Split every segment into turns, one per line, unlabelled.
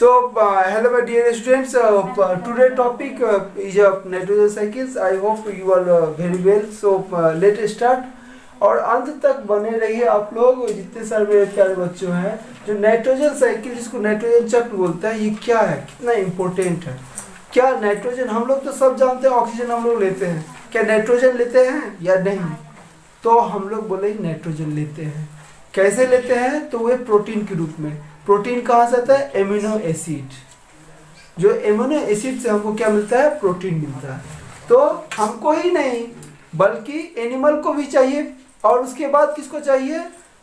Hello my dear students. Today topic is nitrogen cycles. I hope you are very well. Let's start. और अंत तक बने रहिए आप लोग, जितने सारे मेरे प्यारे बच्चों हैं। जो नाइट्रोजन साइकिल, जिसको नाइट्रोजन चक्र बोलता है, ये क्या है, कितना इम्पोर्टेंट है। क्या नाइट्रोजन, हम लोग तो सब जानते हैं ऑक्सीजन हम लोग लेते हैं, क्या नाइट्रोजन लेते हैं या नहीं? तो हम लोग बोले नाइट्रोजन लेते हैं। कैसे लेते हैं? तो वे प्रोटीन के रूप में। प्रोटीन कहाँ से आता है? Amino acid. जो एमिनो एसिड से हमको क्या मिलता है? प्रोटीन मिलता है। तो हमको ही नहीं बल्कि एनिमल को भी चाहिए, और उसके बाद किसको चाहिए?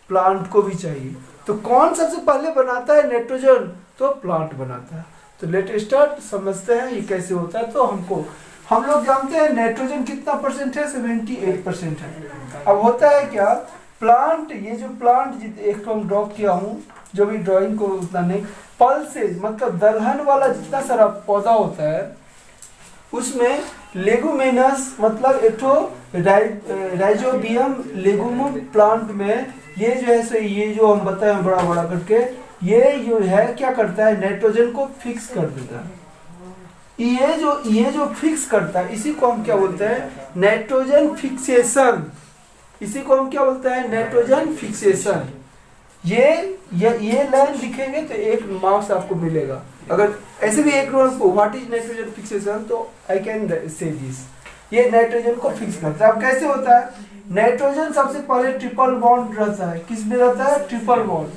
प्लांट को भी चाहिए। तो कौन सबसे पहले बनाता है नाइट्रोजन? तो प्लांट बनाता है। तो लेट स्टार्ट, समझते हैं ये कैसे होता है। तो हम लोग जानते हैं नाइट्रोजन कितना परसेंट है? 78% है। अब होता है क्या, प्लांट, ये जो प्लांट एक तो हम ड्रॉ किया हूँ, जो भी ड्राइंग को उतना नहीं, पल्सेज मतलब दलहन वाला जितना सारा पौधा होता है, उसमें लेगुमिनस मतलब एक तो राइजोबियम लेगुमम प्लांट में ये जो है सो, ये जो हम बताए बड़ा बड़ा करके, ये जो है क्या करता है? नाइट्रोजन को फिक्स कर देता है। ये जो फिक्स करता है, इसी को हम क्या बोलते हैं? Nitrogen fixation. इसी को हम क्या बोलते हैं? Nitrogen fixation. ये लाइन लिखेंगे तो एक मार्क्स आपको मिलेगा। अगर ऐसे भी एक को व्हाट इज नाइट्रोजन फिक्सेशन, तो आई कैन से दिस, ये नाइट्रोजन को फिक्स करता है। अब कैसे होता है? नाइट्रोजन सबसे पहले ट्रिपल बॉन्ड रहता है। किस में रहता है? Triple bond.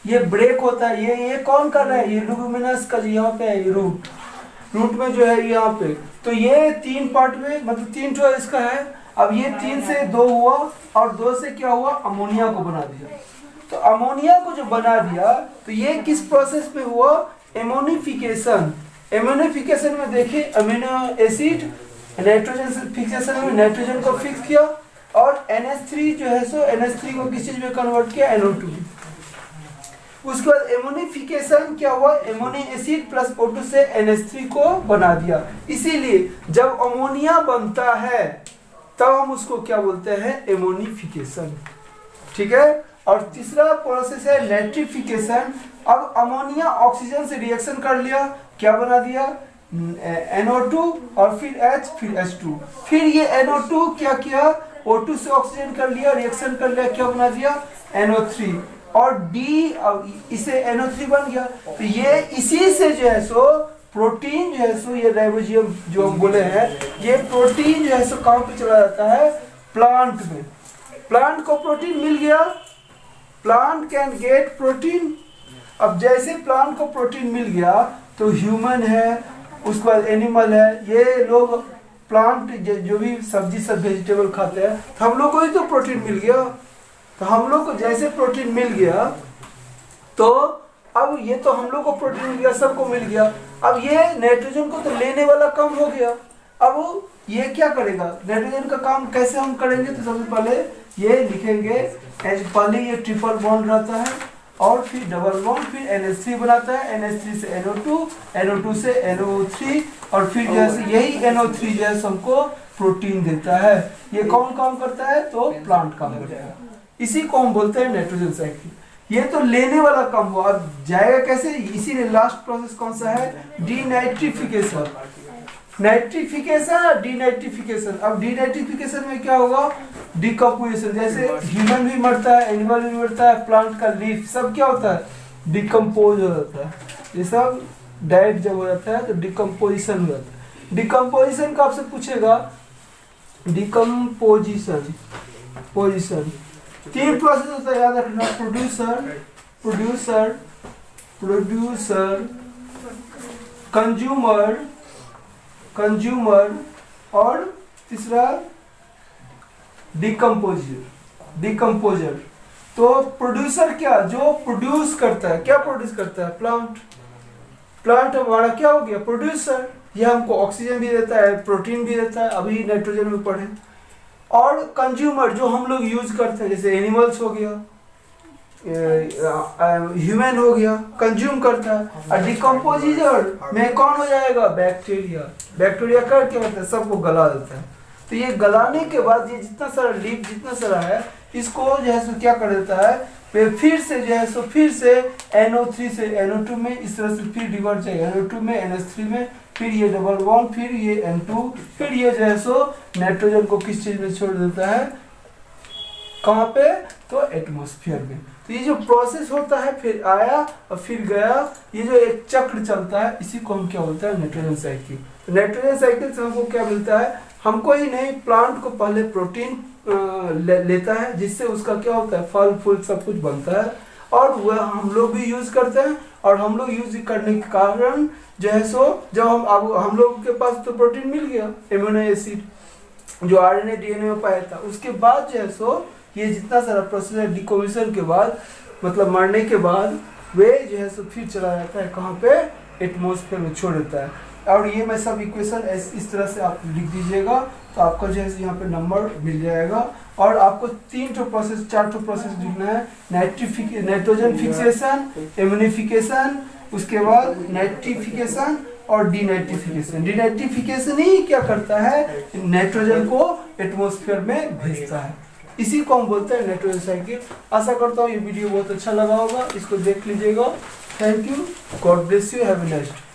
ये ब्रेक होता है। ये कौन कर रहा है? ये लुमिनस का यहाँ पे है, रूट में जो है यहाँ पे। तो ये तीन पार्ट में, मतलब तीन ठो इसका है। अब ये 3 से 2 हुआ, और 2 से क्या हुआ? अमोनिया को बना दिया। तो अमोनिया को जो बना दिया, तो ये किस प्रोसेस में हुआ? एमोनिफिकेशन। एमोनिफिकेशन में देखिए, अमीनो एसिड नाइट्रोजन फिक्सेशन में नाइट्रोजन को फिक्स किया, और NH3 जो है सो NH3 को किस चीज में कन्वर्ट किया? NO2। उसके बाद एमोनिफिकेशन क्या हुआ? एमोनी एसिड प्लस O2 से NH3 को बना दिया। इसीलिए जब अमोनिया बनता है तब हम उसको क्या बोलते हैं? एमोनिफिकेशन। ठीक है। और तीसरा प्रोसेस है नाइट्रिफिकेशन। अब अमोनिया ऑक्सीजन से रिएक्शन कर लिया, क्या बना दिया? NO2 और फिर H, फिर H2। फिर ये NO2 क्या किया? O2 से ऑक्सीजन कर लिया, रिएक्शन कर लिया, क्या बना दिया? NO3 और D, इसे NO3 बन गया। तो ये इसी से जो है सो प्रोटीन जो है सो, ये राइबोसोम जो हम बोले हैं, ये प्रोटीन जो है सो कहाँ पे चला जाता है? प्लांट में। प्लांट को प्रोटीन मिल गया, प्लांट कैन गेट प्रोटीन। अब जैसे प्लांट को प्रोटीन मिल गया, तो ह्यूमन है, उसके बाद एनिमल है, ये लोग प्लांट जो भी सब्जी सब वेजिटेबल खाते हैं, तो हम लोग को ही तो प्रोटीन मिल गया। तो हम लोग को जैसे प्रोटीन मिल गया, तो अब ये तो हम लोग को प्रोटीन मिल गया, सबको मिल गया। अब ये नाइट्रोजन को तो लेने वाला काम हो गया। अब ये क्या करेगा? नाइट्रोजन का काम कैसे हम करेंगे? तो सबसे पहले ये लिखेंगे, पहले ये ट्रिपल बॉन्ड रहता है, और फिर डबल बॉन्ड, फिर NH3 बनाता है, NH3 से NO2, NO2 से NO3, और फिर जैसे यही NO3 जैसे हमको प्रोटीन देता है। ये कौन काम करता है? तो प्लांट काम करता है। इसी को हम बोलते हैं नाइट्रोजन साइकिल। ये तो लेने वाला काम हुआ। अब जाएगा कैसे? इसीलिए लास्ट प्रोसेस कौन सा है? डीनाइट्रिफिकेशन। नाइट्रिफिकेशन और डीनाइट्रिफिकेशन। अब डीनाइट्रिफिकेशन में क्या होगा? डिकम्पोजिशन। जैसे ह्यूमन भी मरता है, एनिमल भी मरता है, प्लांट का लीफ सब क्या होता है? डिकम्पोज हो जाता है। ये सब डाइट जब हो जाता है तो डिकम्पोजिशन हो जाता है। डिकम्पोजिशन का आपसे पूछेगा, डिकम्पोजिशन पोजिशन 3 प्रोसेस होता है, याद रखना। प्रोड्यूसर, कंज्यूमर, और तीसरा डिकम्पोजर। तो प्रोड्यूसर क्या? जो प्रोड्यूस करता है। क्या प्रोड्यूस करता है? प्लांट हमारा क्या हो गया? प्रोड्यूसर। ये हमको ऑक्सीजन भी देता है, प्रोटीन भी देता है, अभी नाइट्रोजन में पढ़े। और कंज्यूमर जो हम लोग यूज करते हैं, जैसे एनिमल्स हो गया, ह्यूमन हो गया, कंज्यूम करता है। और डिकम्पोजिटर में कौन हो जाएगा? बैक्टीरिया कर क्या करता है? सबको गला देता है। तो ये गलाने के बाद ये जितना सारा लीफ जितना सारा है, इसको जो है सो क्या कर देता है, फिर से जो है सो फिर से NO3 से NO2 में, इस तरह से फिर रिवर्ट जाएगा NO2 में NH3 में, फिर ये डबल बॉन्ड, फिर ये N2, फिर ये जो है सो नाइट्रोजन को किस चीज में छोड़ देता है, कहाँ पे, तो एटमॉस्फेयर में। तो ये जो प्रोसेस होता है, फिर आया और फिर गया, ये जो एक चक्र चलता है, इसी को हम क्या बोलते हैं, नाइट्रोजन साइकिल। तो नाइट्रोजन साइकिल से हमको क्या मिलता है, हमको ही नहीं, प्लांट को पहले प्रोटीन लेता है, जिससे उसका क्या होता है, फल फूल सब कुछ बनता है, और वह हम लोग भी यूज करते हैं। और हम लोग यूज करने के कारण जो है सो, जब हम लोग के पास तो प्रोटीन मिल गया, एमिनो एसिड जो RNA DNA में पाया था, उसके बाद जो है सो ये जितना सारा प्रोसेस है, डिकम्पोजिशन के बाद, मतलब मरने के बाद, वे जो है सो फिर चला जाता है कहाँ पे, एटमॉस्फेयर में छोड़ देता है। और ये मैं सब इक्वेशन इस तरह से आप लिख दीजिएगा, तो आपको जो है यहाँ पे नंबर मिल जाएगा। और आपको 4 प्रोसेस लिखना है, नाइट्रोजन फिक्सेशन, एम्यूनिफिकेशन, उसके बाद नाइट्रिफिकेशन और डीनाइट्रिफिकेशन। डीनाइट्रिफिकेशन ही क्या करता है, नाइट्रोजन को एटमॉस्फेयर में भेजता है, इसी को हम बोलते हैं नाइट्रोजन साइकिल। आशा करता हूँ ये वीडियो बहुत अच्छा लगा होगा, इसको देख लीजिएगा। Thank you, God bless you, have a nice day.